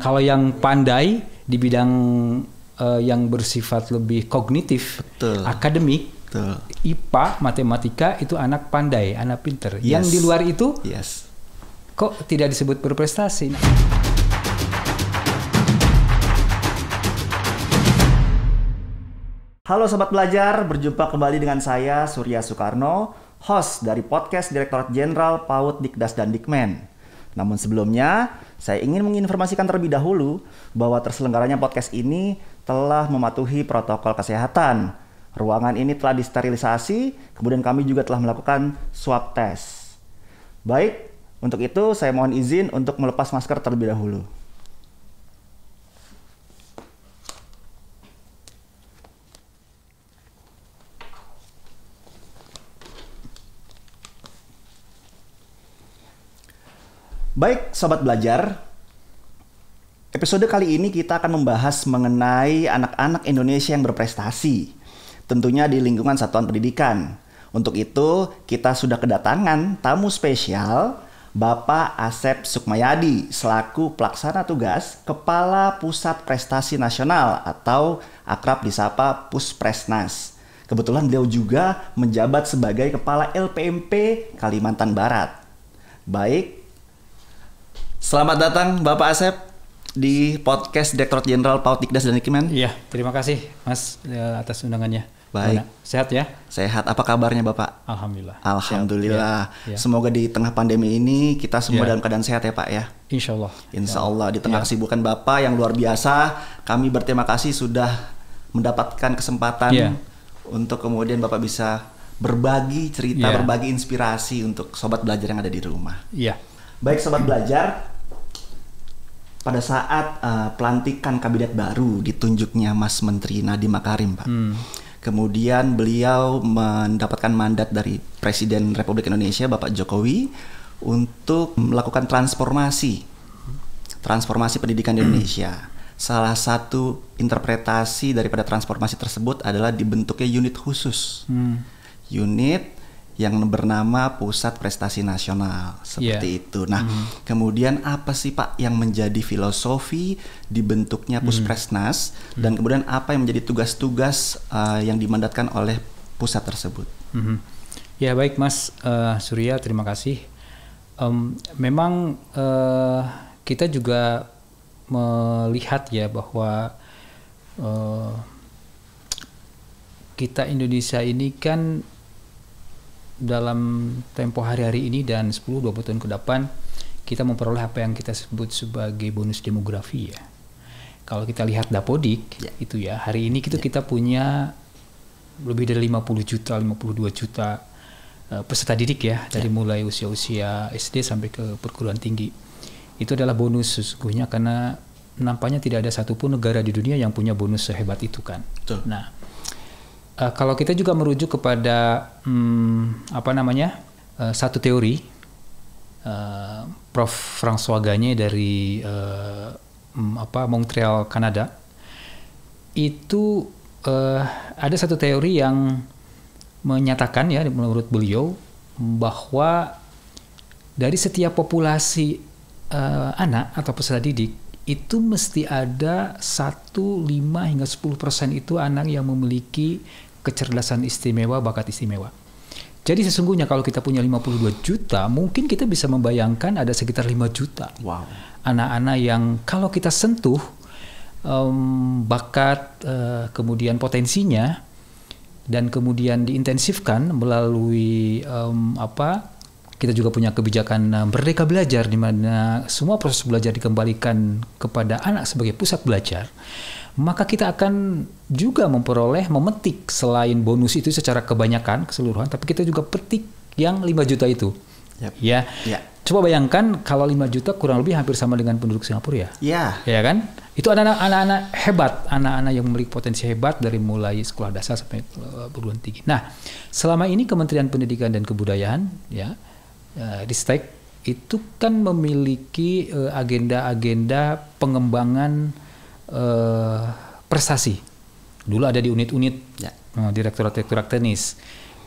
Kalau yang pandai di bidang yang bersifat lebih kognitif, akademik, IPA, matematika itu anak pandai, anak pinter. Yang di luar itu kok tidak disebut berprestasi. Halo Sobat Belajar, berjumpa kembali dengan saya Surya Soekarno, host dari podcast Direktorat Jenderal PAUD, Dikdas, dan Dikmen. Namun sebelumnya, saya ingin menginformasikan terlebih dahulu bahwa terselenggaranya podcast ini telah mematuhi protokol kesehatan. Ruangan ini telah disterilisasi, kemudian kami juga telah melakukan swab test. Baik, untuk itu saya mohon izin untuk melepas masker terlebih dahulu. Baik, Sobat Belajar, episode kali ini kita akan membahas mengenai anak-anak Indonesia yang berprestasi, tentunya di lingkungan satuan pendidikan. Untuk itu, kita sudah kedatangan tamu spesial, Bapak Asep Sukmayadi, selaku Pelaksana Tugas Kepala Pusat Prestasi Nasional atau akrab disapa Puspresnas. Kebetulan beliau juga menjabat sebagai Kepala LPMP Kalimantan Barat. Baik, selamat datang Bapak Asep di podcast Direktorat Jenderal PAUD, Dikdas, dan Dikmen. Iya, terima kasih Mas atas undangannya. Baik. Mana? Sehat ya? Sehat. Apa kabarnya Bapak? Alhamdulillah. Alhamdulillah. Ya. Semoga di tengah pandemi ini kita semua dalam keadaan sehat ya Pak ya. Insya Allah. Insya Allah. Di tengah kesibukan Bapak yang luar biasa, kami berterima kasih sudah mendapatkan kesempatan untuk kemudian Bapak bisa berbagi cerita, berbagi inspirasi untuk Sobat Belajar yang ada di rumah. Iya. Baik Sobat Belajar, pada saat pelantikan kabinet baru ditunjuknya Mas Menteri Nadiem Makarim, Pak. Kemudian beliau mendapatkan mandat dari Presiden Republik Indonesia Bapak Jokowi untuk melakukan transformasi pendidikan di Indonesia. Salah satu interpretasi daripada transformasi tersebut adalah dibentuknya unit khusus. Unit yang bernama Pusat Prestasi Nasional, seperti itu. Nah, kemudian apa sih Pak yang menjadi filosofi dibentuknya Puspresnas dan kemudian apa yang menjadi tugas-tugas yang dimandatkan oleh pusat tersebut? Ya baik Mas Surya, terima kasih. Memang kita juga melihat ya bahwa kita Indonesia ini kan dalam tempo hari-hari ini dan 10-20 tahun ke depan kita memperoleh apa yang kita sebut sebagai bonus demografi ya. Kalau kita lihat Dapodik itu ya, hari ini kita punya lebih dari 50 juta, 52 juta peserta didik ya, dari mulai usia-usia SD sampai ke perguruan tinggi. Itu adalah bonus sesungguhnya karena nampaknya tidak ada satupun negara di dunia yang punya bonus sehebat itu kan. Betul. Nah, kalau kita juga merujuk kepada satu teori Prof. François Gagné dari Montreal, Kanada, itu ada satu teori yang menyatakan ya menurut beliau bahwa dari setiap populasi anak atau peserta didik itu mesti ada 1, 5 hingga 10% itu anak yang memiliki kecerdasan istimewa, bakat istimewa. Jadi sesungguhnya kalau kita punya 52 juta, mungkin kita bisa membayangkan ada sekitar 5 juta. Wow. Anak-anak yang kalau kita sentuh bakat, kemudian potensinya, dan kemudian diintensifkan melalui kita juga punya kebijakan Merdeka Belajar di mana semua proses belajar dikembalikan kepada anak sebagai pusat belajar. Maka kita akan juga memetik selain bonus itu secara kebanyakan keseluruhan, tapi kita juga petik yang 5 juta itu. Ya. Coba bayangkan kalau 5 juta kurang lebih hampir sama dengan penduduk Singapura ya. Ya kan? Itu anak-anak hebat, anak-anak yang memiliki potensi hebat dari mulai sekolah dasar sampai perguruan tinggi. Nah, selama ini Kementerian Pendidikan dan Kebudayaan Ristek itu kan memiliki agenda-agenda pengembangan prestasi. Dulu ada di unit-unit direktorat teknis.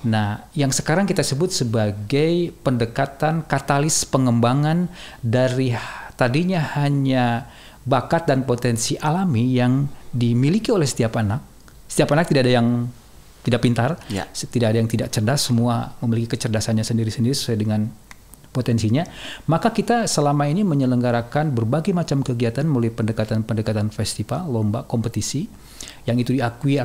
Nah, yang sekarang kita sebut sebagai pendekatan katalis pengembangan dari tadinya hanya bakat dan potensi alami yang dimiliki oleh setiap anak. Setiap anak tidak ada yang tidak pintar, tidak ada yang tidak cerdas, semua memiliki kecerdasannya sendiri-sendiri sesuai dengan potensinya. Maka kita selama ini menyelenggarakan berbagai macam kegiatan melalui pendekatan-pendekatan festival, lomba, kompetisi, yang itu diakui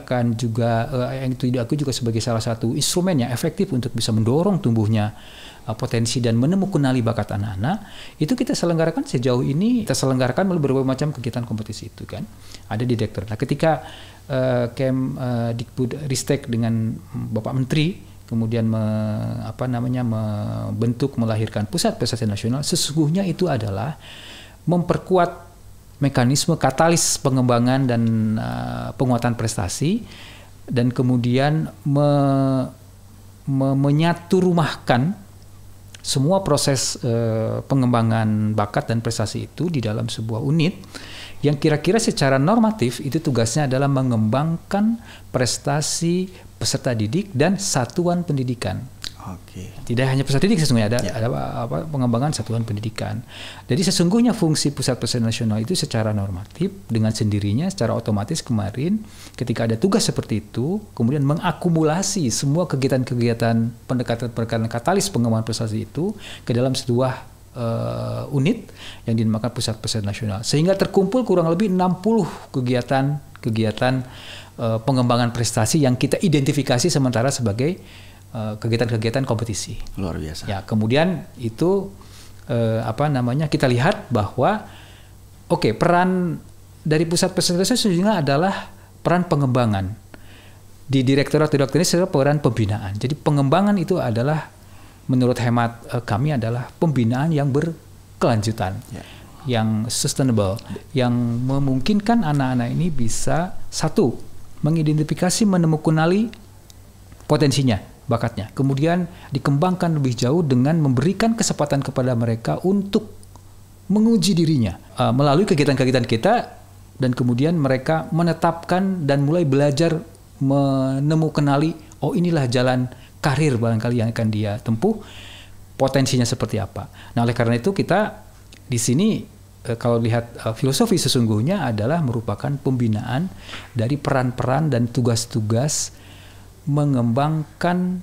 juga sebagai salah satu instrumen yang efektif untuk bisa mendorong tumbuhnya potensi dan menemukan bakat anak-anak. Itu kita selenggarakan sejauh ini, kita selenggarakan melalui berbagai macam kegiatan kompetisi itu kan. Ada di Dekter. Nah, ketika Dikbud-Ristek dengan Bapak Menteri kemudian membentuk melahirkan pusat prestasi nasional, sesungguhnya itu adalah memperkuat mekanisme katalis pengembangan dan penguatan prestasi, dan kemudian menyaturumahkan semua proses pengembangan bakat dan prestasi itu di dalam sebuah unit yang kira-kira secara normatif itu tugasnya adalah mengembangkan prestasi peserta didik dan satuan pendidikan. Oke. Tidak hanya peserta didik, sesungguhnya ada pengembangan satuan pendidikan. Jadi sesungguhnya fungsi pusat prestasi nasional itu secara normatif dengan sendirinya, secara otomatis kemarin ketika ada tugas seperti itu, kemudian mengakumulasi semua kegiatan-kegiatan pendekatan katalis pengembangan prestasi itu ke dalam sebuah unit yang dinamakan pusat prestasi nasional, sehingga terkumpul kurang lebih 60 kegiatan pengembangan prestasi yang kita identifikasi sementara sebagai kegiatan-kegiatan kompetisi. Luar biasa. Ya, kemudian itu kita lihat bahwa peran dari pusat prestasi sesungguhnya adalah peran pengembangan. Di direktorat ini adalah peran pembinaan. Jadi pengembangan itu adalah menurut hemat kami adalah pembinaan yang berkelanjutan, yang sustainable, yang memungkinkan anak-anak ini bisa satu, mengidentifikasi, menemukan potensinya, bakatnya, kemudian dikembangkan lebih jauh dengan memberikan kesempatan kepada mereka untuk menguji dirinya melalui kegiatan-kegiatan kita, dan kemudian mereka menetapkan dan mulai belajar menemukan inilah jalan karir barangkali yang akan dia tempuh, potensinya seperti apa. Nah, oleh karena itu kita di sini kalau lihat filosofi sesungguhnya adalah merupakan pembinaan dari peran-peran dan tugas-tugas mengembangkan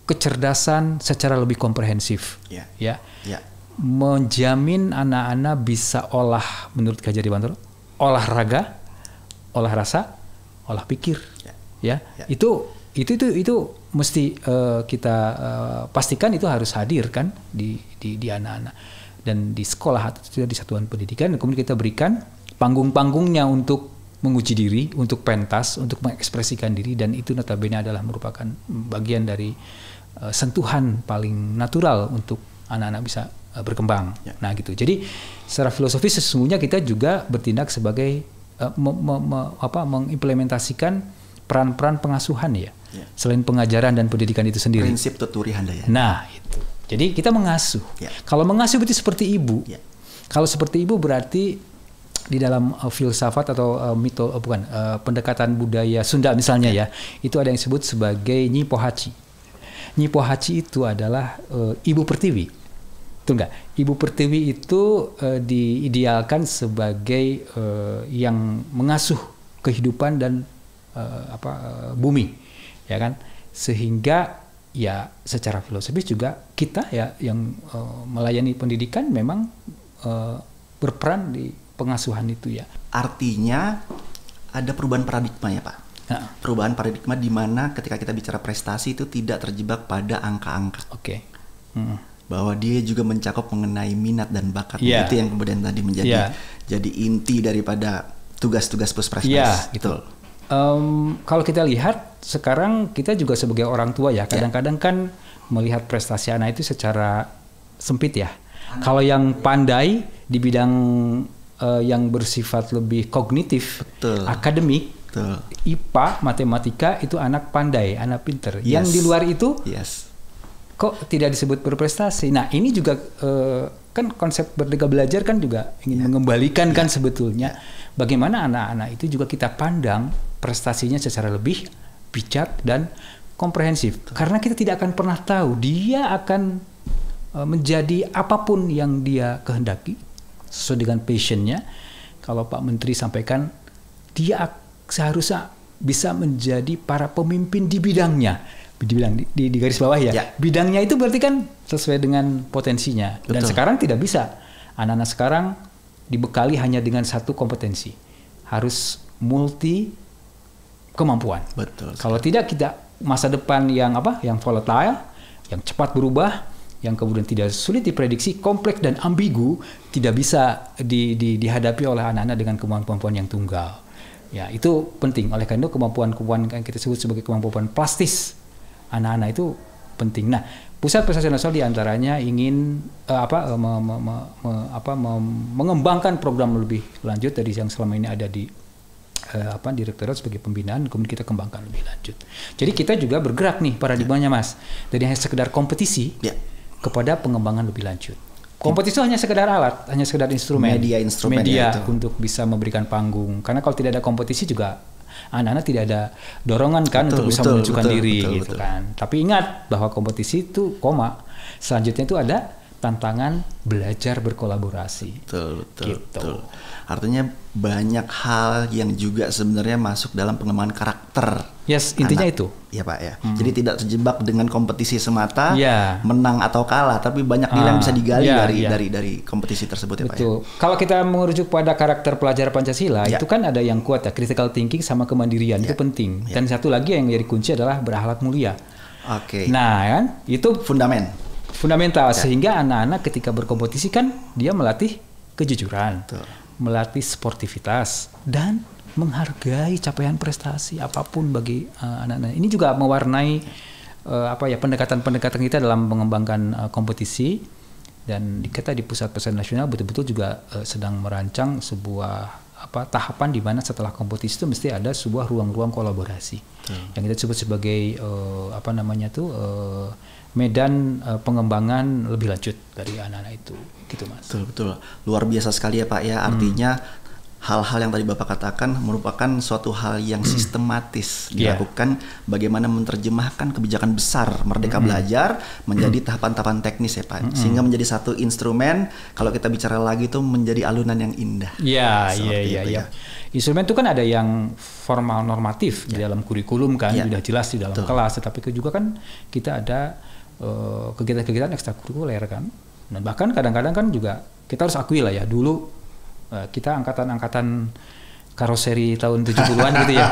kecerdasan secara lebih komprehensif, menjamin anak-anak bisa menurut Gajah Dewantara, olahraga, olah rasa, olah pikir, itu mesti kita pastikan itu harus hadir kan di anak-anak dan di sekolah atau di satuan pendidikan. Dan kemudian kita berikan panggung-panggungnya untuk menguji diri, untuk pentas, untuk mengekspresikan diri, dan itu notabene adalah merupakan bagian dari sentuhan paling natural untuk anak-anak bisa berkembang. Nah gitu. Jadi secara filosofis sesungguhnya kita juga bertindak sebagai mengimplementasikan peran-peran pengasuhan selain pengajaran dan pendidikan itu sendiri. Prinsip tuturi handaya. Nah itu. Jadi kita mengasuh. Kalau mengasuh berarti seperti ibu. Kalau seperti ibu berarti di dalam filsafat atau pendekatan budaya Sunda misalnya itu ada yang disebut sebagai Nyi Pohaci. Nyi Pohaci itu adalah ibu pertiwi. Betul nggak? Ibu pertiwi itu diidealkan sebagai yang mengasuh kehidupan dan bumi, ya kan? Sehingga secara filosofis juga kita yang melayani pendidikan memang berperan di pengasuhan itu Artinya ada perubahan paradigma Pak. Perubahan paradigma di mana ketika kita bicara prestasi itu tidak terjebak pada angka-angka. Bahwa dia juga mencakup mengenai minat dan bakat. Itu yang kemudian tadi menjadi jadi inti daripada tugas-tugas pusprestasi. Gitu. Kalau kita lihat sekarang kita juga sebagai orang tua kadang-kadang kan melihat prestasi anak itu secara sempit Kalau yang pandai di bidang yang bersifat lebih kognitif, akademik, IPA, matematika itu anak pandai, anak pinter. Yang di luar itu kok tidak disebut berprestasi. Nah ini juga kan konsep Merdeka Belajar kan juga ingin mengembalikan kan sebetulnya bagaimana anak-anak itu juga kita pandang prestasinya secara lebih bijak dan komprehensif. Karena kita tidak akan pernah tahu dia akan menjadi apapun yang dia kehendaki sesuai dengan passionnya. Kalau Pak Menteri sampaikan dia seharusnya bisa menjadi para pemimpin di bidangnya, di garis bawah ya. Bidangnya itu berarti kan sesuai dengan potensinya. Dan sekarang tidak bisa. Anak-anak sekarang dibekali hanya dengan satu kompetensi, harus multi kemampuan. Betul. Kalau tidak, kita masa depan yang volatile, yang cepat berubah, yang kemudian tidak sulit diprediksi, kompleks dan ambigu, tidak bisa dihadapi oleh anak-anak dengan kemampuan yang tunggal. Ya, itu penting. Oleh karena itu kemampuan yang kita sebut sebagai kemampuan plastis anak-anak itu penting. Nah, Pusat Prestasi Nasional diantaranya ingin mengembangkan program lebih lanjut dari yang selama ini ada di direktorat sebagai pembinaan, kemudian kita kembangkan lebih lanjut. Jadi kita juga bergerak nih paradigmanya, Mas, dari hanya sekedar kompetisi kepada pengembangan lebih lanjut. Kompetisi hanya sekedar alat, hanya sekedar instrumen, media untuk bisa memberikan panggung. Karena kalau tidak ada kompetisi juga anak-anak tidak ada dorongan kan untuk bisa menunjukkan diri gitu kan. Tapi ingat bahwa kompetisi itu selanjutnya itu ada tantangan belajar berkolaborasi. Betul. Artinya banyak hal yang juga sebenarnya masuk dalam pengembangan karakter. Yes, intinya itu. Ya Pak ya. Jadi tidak terjebak dengan kompetisi semata, menang atau kalah, tapi banyak nilai yang bisa digali dari kompetisi tersebut ya Pak. Betul. Kalau kita merujuk pada karakter pelajar Pancasila, itu kan ada yang kuat ya, critical thinking sama kemandirian, itu penting. Dan satu lagi yang menjadi kunci adalah berakhlak mulia. Nah, kan itu fundamental sehingga anak-anak ketika berkompetisi kan dia melatih kejujuran, melatih sportivitas dan menghargai capaian prestasi apapun bagi anak-anak. Ini juga mewarnai pendekatan-pendekatan kita dalam mengembangkan kompetisi, dan kita di Pusat Prestasi Nasional betul-betul juga sedang merancang sebuah tahapan di mana setelah kompetisi itu mesti ada sebuah ruang-ruang kolaborasi yang kita sebut sebagai medan pengembangan lebih lanjut dari anak-anak itu, gitu Mas. Betul. Luar biasa sekali ya Pak ya. Artinya hal-hal yang tadi Bapak katakan merupakan suatu hal yang sistematis dilakukan, bagaimana menerjemahkan kebijakan besar Merdeka Belajar menjadi tahapan-tahapan teknis ya Pak, sehingga menjadi satu instrumen, kalau kita bicara lagi itu menjadi alunan yang indah. Iya. Instrumen itu kan ada yang formal normatif di dalam kurikulum kan, sudah jelas di dalam kelas, tetapi juga kan kita ada kegiatan-kegiatan ekstrakurikuler kan. Dan bahkan kadang-kadang kan juga kita harus akui lah ya, dulu kita angkatan karoseri tahun 70-an gitu ya.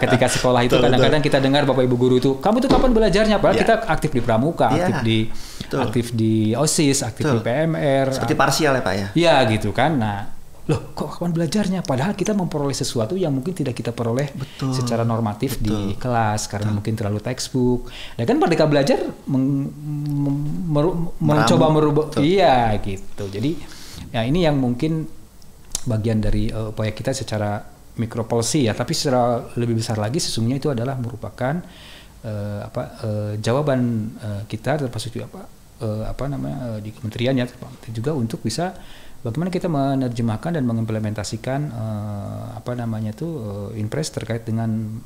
Ketika sekolah itu kadang-kadang kita dengar Bapak Ibu guru itu, kamu itu kapan belajarnya? Padahal kita aktif di pramuka, aktif di OSIS, aktif di PMR. Seperti parsial ya Pak ya? Iya gitu kan. Nah, loh kok kapan belajarnya? Padahal kita memperoleh sesuatu yang mungkin tidak kita peroleh secara normatif di kelas karena mungkin terlalu textbook. Dan kan Merdeka Belajar mencoba merubah. Iya gitu. Jadi ya ini yang mungkin bagian dari upaya kita secara mikropolicy ya, tapi secara lebih besar lagi sesungguhnya itu adalah merupakan jawaban kita termasuk juga di kementerian ya juga untuk bisa bagaimana kita menerjemahkan dan mengimplementasikan impres terkait dengan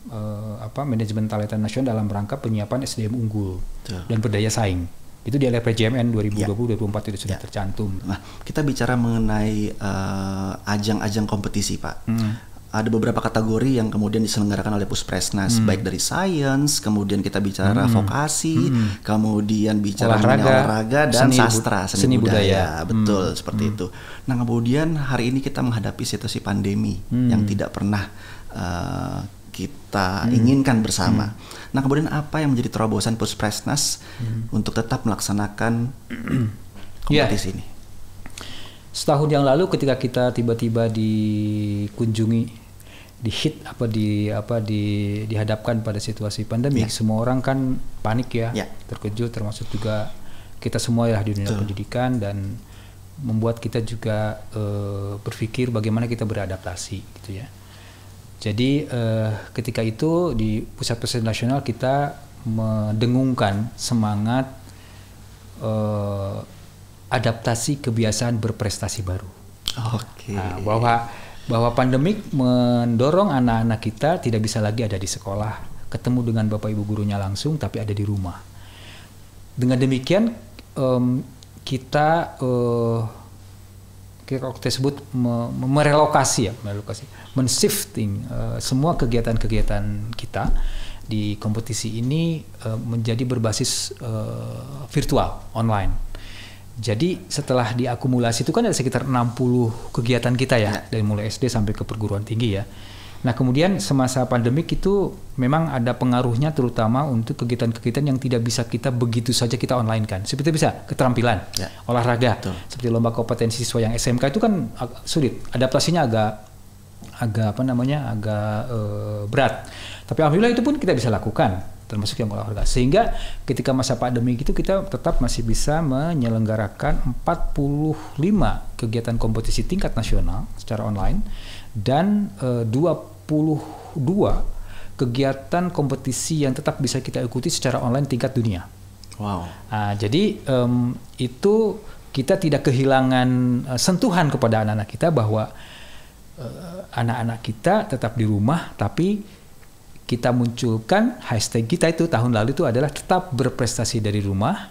manajemen talenta nasional dalam rangka penyiapan SDM unggul dan berdaya saing. Itu di LPJMN 2020-2024 itu sudah tercantum. Nah, kita bicara mengenai ajang-ajang kompetisi, Pak. Ada beberapa kategori yang kemudian diselenggarakan oleh Puspresnas, baik dari sains, kemudian kita bicara vokasi, kemudian bicara olahraga dan sastra, seni budaya. Betul, seperti itu. Nah, kemudian hari ini kita menghadapi situasi pandemi yang tidak pernah kita inginkan bersama. Nah, kemudian apa yang menjadi terobosan Puspresnas untuk tetap melaksanakan kompetisi ini? Setahun yang lalu ketika kita tiba-tiba dikunjungi, dihadapkan pada situasi pandemi, semua orang kan panik ya, terkejut, termasuk juga kita semua ya di dunia pendidikan, dan membuat kita juga berpikir bagaimana kita beradaptasi gitu ya. Jadi ketika itu di Pusat Prestasi Nasional kita mendengungkan semangat adaptasi kebiasaan berprestasi baru. Nah, bahwa pandemik mendorong anak-anak kita tidak bisa lagi ada di sekolah, ketemu dengan Bapak Ibu gurunya langsung, tapi ada di rumah. Dengan demikian kita kita sebut merelokasi, men-shifting semua kegiatan-kegiatan kita di kompetisi ini menjadi berbasis virtual, online. Jadi setelah diakumulasi itu kan ada sekitar 60 kegiatan kita ya, dari mulai SD sampai ke perguruan tinggi ya. Nah kemudian semasa pandemik itu memang ada pengaruhnya terutama untuk kegiatan-kegiatan yang tidak bisa kita begitu saja kita online kan. Seperti bisa keterampilan, olahraga, seperti lomba kompetensi siswa yang SMK itu kan sulit, adaptasinya agak berat. Tapi alhamdulillah itu pun kita bisa lakukan, termasuk yang olahraga. Sehingga ketika masa pandemi itu kita tetap masih bisa menyelenggarakan 45 kegiatan kompetisi tingkat nasional secara online dan 22 kegiatan kompetisi yang tetap bisa kita ikuti secara online tingkat dunia. Wow. Jadi itu kita tidak kehilangan sentuhan kepada anak-anak kita bahwa anak-anak kita tetap di rumah, tapi kita munculkan hashtag kita itu tahun lalu itu adalah tetap berprestasi dari rumah,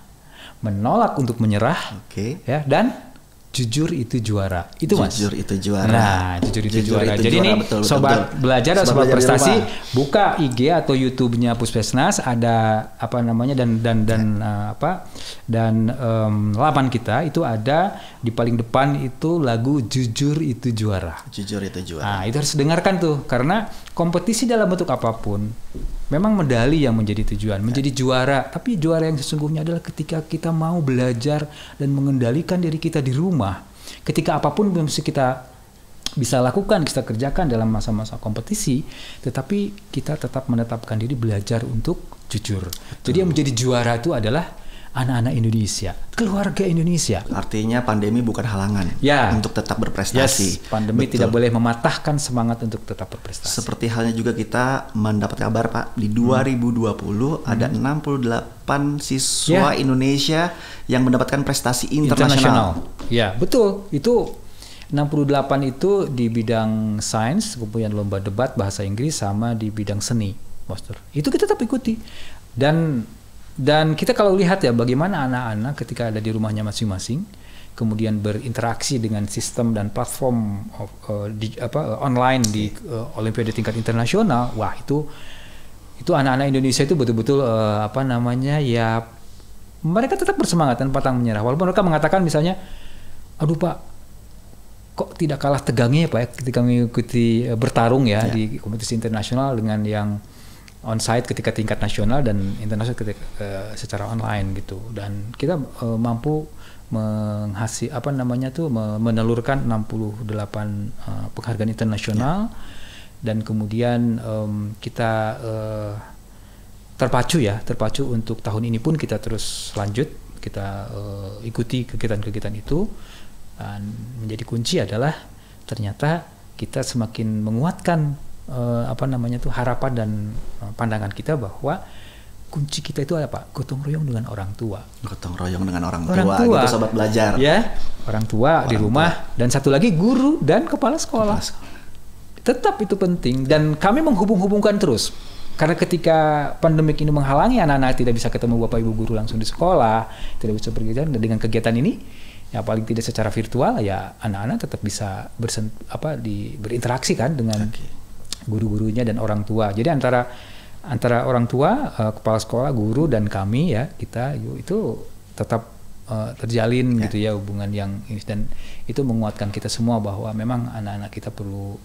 menolak untuk menyerah, ya, dan jujur itu juara. Itu Mas. Jujur itu juara. Nah, jujur itu juara. Jadi ini sobat belajar dan sobat prestasi, buka IG atau YouTube-nya Puspesnas, ada apa namanya dan laman kita itu ada di paling depan itu lagu Jujur itu Juara. Jujur itu juara. Nah, itu harus dengarkan tuh karena kompetisi dalam bentuk apapun memang medali yang menjadi tujuan, menjadi juara. Tapi juara yang sesungguhnya adalah ketika kita mau belajar dan mengendalikan diri kita di rumah. Ketika apapun mesti kita bisa lakukan, kita kerjakan dalam masa-masa kompetisi, tetapi kita tetap menetapkan diri belajar untuk jujur. Jadi yang menjadi juara itu adalah anak-anak Indonesia, keluarga Indonesia. Artinya pandemi bukan halangan untuk tetap berprestasi. Pandemi tidak boleh mematahkan semangat untuk tetap berprestasi. Seperti halnya juga kita mendapat kabar Pak, di 2020 ada 68 siswa Indonesia yang mendapatkan prestasi internasional. Ya, betul. Itu 68 itu di bidang sains, kemudian lomba debat bahasa Inggris sama di bidang seni, Master. Itu kita tetap ikuti. Dan kita kalau lihat ya bagaimana anak-anak ketika ada di rumahnya masing-masing, kemudian berinteraksi dengan sistem dan platform online di Olimpiade tingkat internasional, wah itu anak-anak Indonesia itu betul-betul ya mereka tetap bersemangat dan pantang menyerah. Walaupun mereka mengatakan misalnya, aduh Pak, kok tidak kalah tegangnya ya Pak ya ketika mengikuti bertarung ya di kompetisi internasional dengan yang on-site ketika tingkat nasional dan internasional ketika secara online gitu. Dan kita mampu menelurkan 68 penghargaan internasional dan kemudian kita terpacu untuk tahun ini pun kita terus lanjut, kita ikuti kegiatan-kegiatan itu. Dan menjadi kunci adalah ternyata kita semakin menguatkan harapan dan pandangan kita bahwa kunci kita itu apa? Gotong royong dengan orang tua. Gotong royong dengan orang tua. Gitu sobat belajar. Ya, orang tua di rumah dan satu lagi guru dan kepala sekolah. Tetap itu penting dan kami menghubung-hubungkan terus. Karena ketika pandemik ini menghalangi anak-anak tidak bisa ketemu bapak ibu guru langsung di sekolah, tidak bisa berkegiatan, dan dengan kegiatan ini ya paling tidak secara virtual ya anak-anak tetap bisa berinteraksi kan dengan guru-gurunya dan orang tua. Jadi antara orang tua, kepala sekolah, guru dan kami ya kita itu tetap terjalin gitu ya hubungan yang ini, dan itu menguatkan kita semua bahwa memang anak-anak kita perlu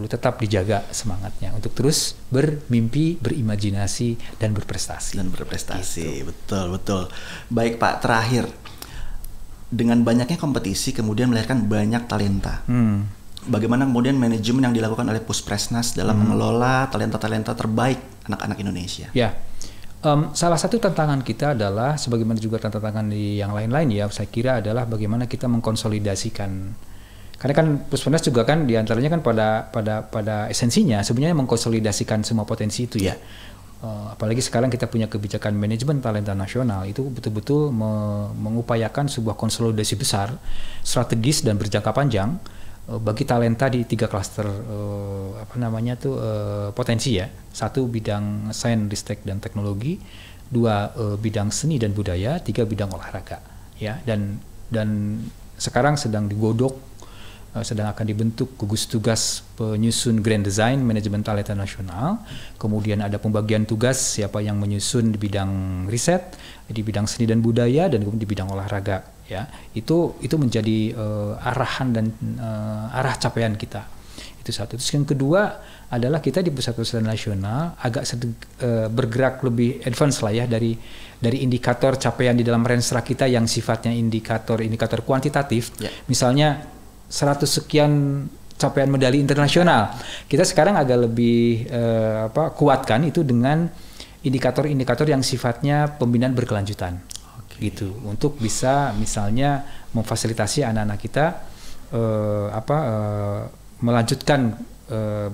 tetap dijaga semangatnya untuk terus bermimpi, berimajinasi dan berprestasi. Gitu. Betul. Baik Pak, terakhir, dengan banyaknya kompetisi kemudian melahirkan banyak talenta. Bagaimana kemudian manajemen yang dilakukan oleh Puspesnas dalam mengelola talenta-talenta terbaik anak-anak Indonesia? Ya, salah satu tantangan kita adalah, sebagaimana juga tantangan di yang lain-lain ya, saya kira adalah bagaimana kita mengkonsolidasikan. Karena kan Puspesnas juga kan diantaranya kan pada esensinya sebenarnya mengkonsolidasikan semua potensi itu ya. Apalagi sekarang kita punya kebijakan manajemen talenta nasional, itu betul-betul mengupayakan sebuah konsolidasi besar, strategis dan berjangka panjang bagi talenta di 3 klaster potensi ya. 1 bidang sains, ristek dan teknologi, 2 bidang seni dan budaya, 3 bidang olahraga ya. Dan sekarang sedang digodok, sedang akan dibentuk gugus tugas penyusun Grand Design Manajemen Talenta Nasional. Kemudian ada pembagian tugas siapa yang menyusun di bidang riset, di bidang seni dan budaya, dan kemudian di bidang olahraga. Ya, itu menjadi arahan dan arah capaian kita. Itu satu. Terus yang kedua adalah kita di Pusat Pelestarian Nasional agak bergerak lebih advance lah ya dari indikator capaian di dalam Renstra kita yang sifatnya indikator kuantitatif. Misalnya 100 sekian capaian medali internasional. Kita sekarang agak lebih kuatkan itu dengan indikator-indikator yang sifatnya pembinaan berkelanjutan. Gitu, untuk bisa misalnya memfasilitasi anak-anak kita melanjutkan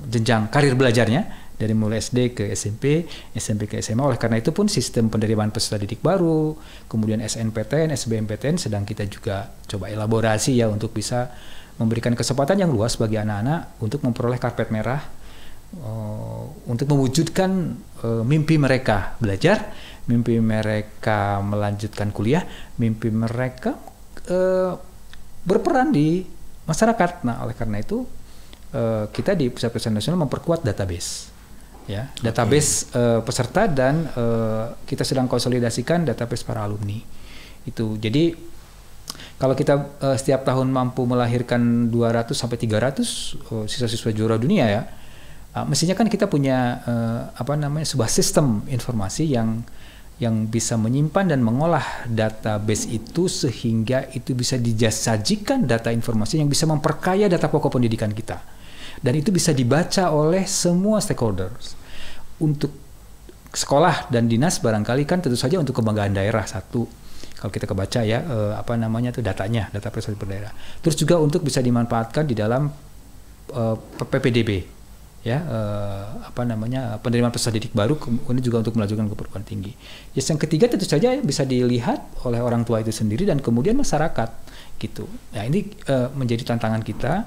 jenjang karir belajarnya dari mulai SD ke SMP, SMP ke SMA. Oleh karena itu pun sistem penerimaan peserta didik baru, kemudian SNPTN, SBMPTN sedang kita juga coba elaborasi ya untuk bisa memberikan kesempatan yang luas bagi anak-anak untuk memperoleh karpet merah, untuk mewujudkan mimpi mereka belajar, mimpi mereka melanjutkan kuliah, mimpi mereka berperan di masyarakat. Nah, oleh karena itu kita di Pusat Pelestarian Nasional memperkuat database, ya, database peserta, dan kita sedang konsolidasikan database para alumni. Itu jadi kalau kita setiap tahun mampu melahirkan 200 sampai 300 siswa-siswa juara dunia ya, mestinya kan kita punya sebuah sistem informasi yang bisa menyimpan dan mengolah database itu sehingga itu bisa disajikan data informasi yang bisa memperkaya data pokok pendidikan kita. Dan itu bisa dibaca oleh semua stakeholders. Untuk sekolah dan dinas barangkali kan tentu saja untuk kebanggaan daerah satu. Kalau kita kebaca ya datanya, data prestasi per daerah. Terus juga untuk bisa dimanfaatkan di dalam PPDB, ya penerimaan peserta didik baru, kemudian juga untuk melakukan ke perguruan tinggi. Yes, yang ketiga tentu saja bisa dilihat oleh orang tua itu sendiri dan kemudian masyarakat, gitu. Nah, ini menjadi tantangan kita,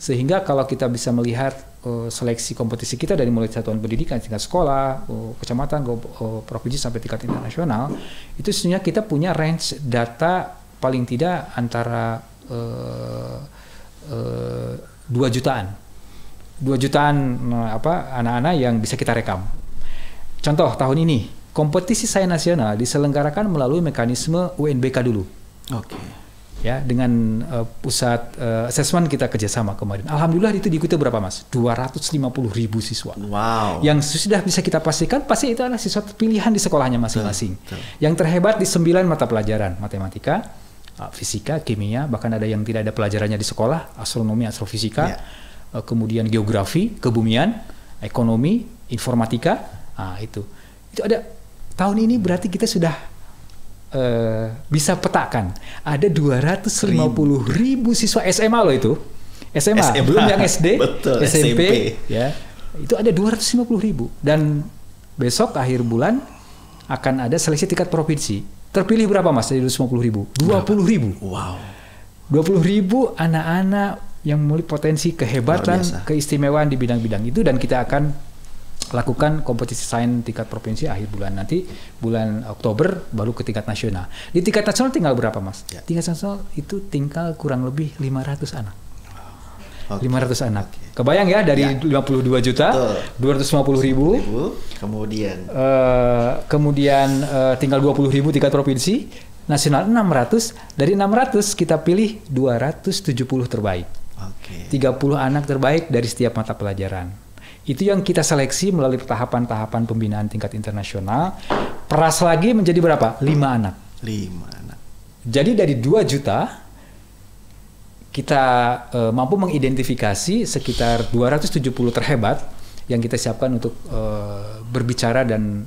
sehingga kalau kita bisa melihat seleksi kompetisi kita dari mulai satuan pendidikan tingkat sekolah, kecamatan, provinsi sampai tingkat internasional, itu sebenarnya kita punya range data paling tidak antara 2 jutaan anak-anak yang bisa kita rekam. Contoh tahun ini kompetisi sains nasional diselenggarakan melalui mekanisme UNBK dulu. Ya, dengan pusat assessment kita kerjasama kemarin. Alhamdulillah itu diikuti berapa Mas? 250.000 siswa. Wow. Yang sudah bisa kita pastikan pasti itu adalah siswa pilihan di sekolahnya masing-masing. Yang terhebat di 9 mata pelajaran, matematika, fisika, kimia, bahkan ada yang tidak ada pelajarannya di sekolah, astronomi, astrofisika, kemudian geografi, kebumian, ekonomi, informatika. Itu ada. Tahun ini berarti kita sudah bisa petakan ada 250.000 siswa SMA loh itu. SMA. Belum yang SD, betul, SMP, ya. Itu ada 250.000, dan besok akhir bulan akan ada seleksi tingkat provinsi. Terpilih berapa Mas dari 250.000? 20.000. Wow. 20.000 anak-anak yang memiliki potensi kehebatan, keistimewaan di bidang-bidang itu, dan kita akan lakukan kompetisi sains tingkat provinsi akhir bulan nanti, bulan Oktober baru ke tingkat nasional. Di tingkat nasional tinggal berapa Mas? Tingkat nasional itu tinggal kurang lebih 500 anak. 500 anak. Kebayang ya, dari 52 juta, 250.000. Kemudian tinggal 20.000 tingkat provinsi, nasional 600. Dari 600 kita pilih 270 terbaik. 30 anak terbaik dari setiap mata pelajaran. Itu yang kita seleksi melalui tahapan-tahapan pembinaan tingkat internasional. Peras lagi menjadi berapa? 5 anak. Jadi dari 2 juta kita mampu mengidentifikasi sekitar 270 terhebat yang kita siapkan untuk berbicara dan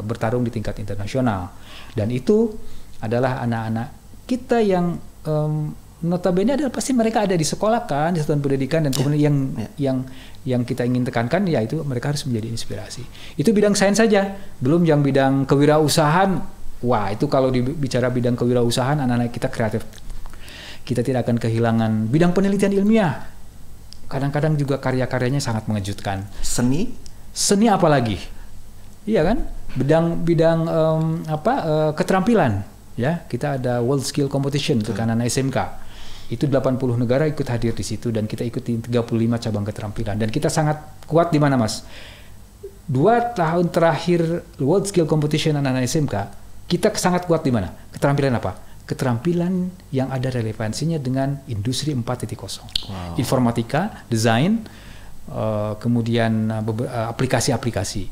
bertarung di tingkat internasional. Dan itu adalah anak-anak kita yang notabene adalah pasti mereka ada di sekolah kan, di satuan pendidikan, dan kemudian yang kita ingin tekankan yaitu mereka harus menjadi inspirasi. Itu bidang sains saja, belum yang bidang kewirausahaan. Wah, itu kalau bicara bidang kewirausahaan, anak-anak kita kreatif. Kita tidak akan kehilangan bidang penelitian ilmiah. Kadang-kadang juga karya-karyanya sangat mengejutkan. Seni apalagi? Iya kan? Bidang keterampilan. Ya, kita ada World Skill Competition untuk anak-anak SMK. Itu 80 negara ikut hadir di situ dan kita ikuti 35 cabang keterampilan. Dan kita sangat kuat di mana, Mas? 2 tahun terakhir World Skill Competition anak-anak SMK, kita sangat kuat di mana? Keterampilan apa? Keterampilan yang ada relevansinya dengan industri 4.0. Wow. Informatika, desain, kemudian aplikasi-aplikasi.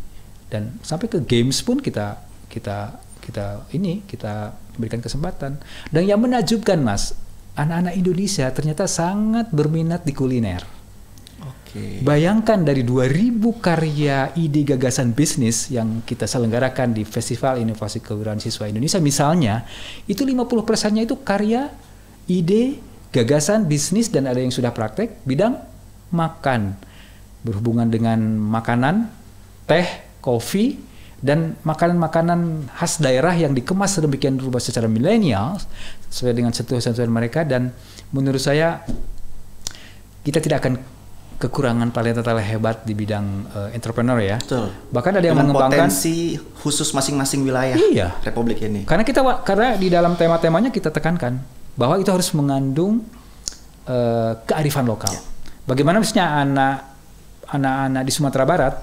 Dan sampai ke games pun kita berikan kesempatan. Dan yang menakjubkan, Mas, anak-anak Indonesia ternyata sangat berminat di kuliner. Oke. Bayangkan dari 2000 karya ide gagasan bisnis yang kita selenggarakan di Festival Inovasi Kewirausahaan Siswa Indonesia misalnya, itu 50%-nya itu karya ide gagasan bisnis dan ada yang sudah praktek bidang makan. Berhubungan dengan makanan, teh, kopi, dan makanan-makanan khas daerah yang dikemas sedemikian rupa secara milenial sesuai dengan sentuhan-sentuhan mereka. Dan menurut saya kita tidak akan kekurangan talenta-talenta hebat di bidang entrepreneur ya. Betul. Bahkan ada yang dengan mengembangkan potensi khusus masing-masing wilayah Republik ini. Karena di dalam tema-temanya kita tekankan bahwa itu harus mengandung kearifan lokal. Bagaimana misalnya anak-anak di Sumatera Barat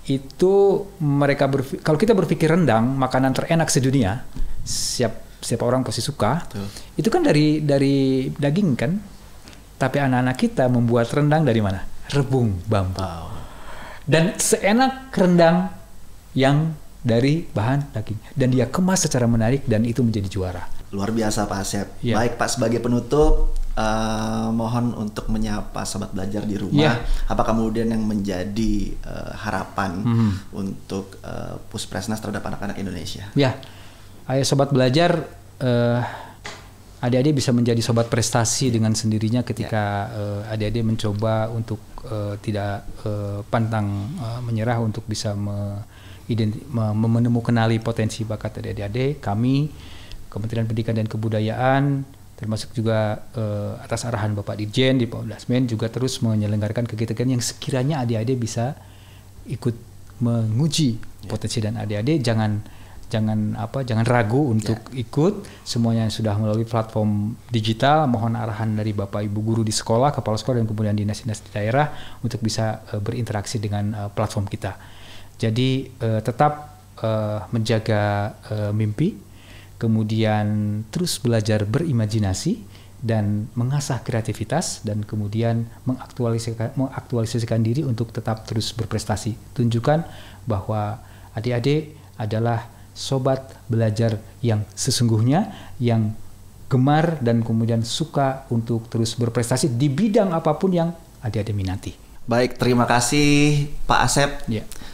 itu mereka kalau kita berpikir rendang makanan terenak sedunia, siapa orang pasti suka. Betul. Itu kan dari daging kan, tapi anak-anak kita membuat rendang dari mana? Rebung bambu. Wow. Dan seenak rendang yang dari bahan daging, dan dia kemas secara menarik dan itu menjadi juara. Luar biasa Pak Asep. Ya. Baik Pak, sebagai penutup mohon untuk menyapa sobat belajar di rumah. Apa kemudian yang menjadi harapan untuk Puspresnas terhadap anak-anak Indonesia? Ya, ayo sobat belajar, adik-adik bisa menjadi sobat prestasi dengan sendirinya ketika adik-adik mencoba untuk tidak pantang menyerah untuk bisa menemukan potensi bakat adik-adik. Kami Kementerian Pendidikan dan Kebudayaan termasuk juga atas arahan Bapak Dirjen di Pak Dasmen juga terus menyelenggarakan kegiatan yang sekiranya adik-adik bisa ikut menguji potensi dan adik-adik jangan ragu untuk ikut. Semuanya sudah melalui platform digital. Mohon arahan dari Bapak Ibu guru di sekolah, kepala sekolah dan kemudian dinas-dinas di daerah untuk bisa berinteraksi dengan platform kita. Jadi tetap menjaga mimpi, kemudian terus belajar berimajinasi dan mengasah kreativitas, dan kemudian mengaktualisasikan diri untuk tetap terus berprestasi. Tunjukkan bahwa adik-adik adalah sobat belajar yang sesungguhnya, yang gemar dan kemudian suka untuk terus berprestasi di bidang apapun yang adik-adik minati. Baik, terima kasih Pak Asep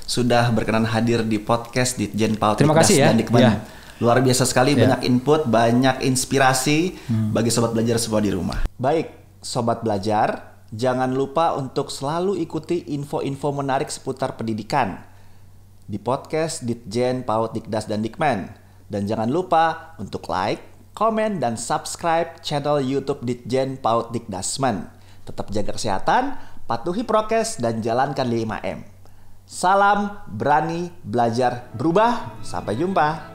sudah berkenan hadir di podcast Ditjen PAUD Dikdas dan Dikmen. Luar biasa sekali, banyak input, banyak inspirasi bagi sobat belajar semua di rumah. Baik, sobat belajar, jangan lupa untuk selalu ikuti info-info menarik seputar pendidikan di podcast Ditjen PAUD Dikdas dan Dikmen. Dan jangan lupa untuk like, komen, dan subscribe channel YouTube Ditjen PAUD Dikdasmen. Tetap jaga kesehatan, patuhi prokes, dan jalankan 5M. Salam berani belajar berubah. Sampai jumpa.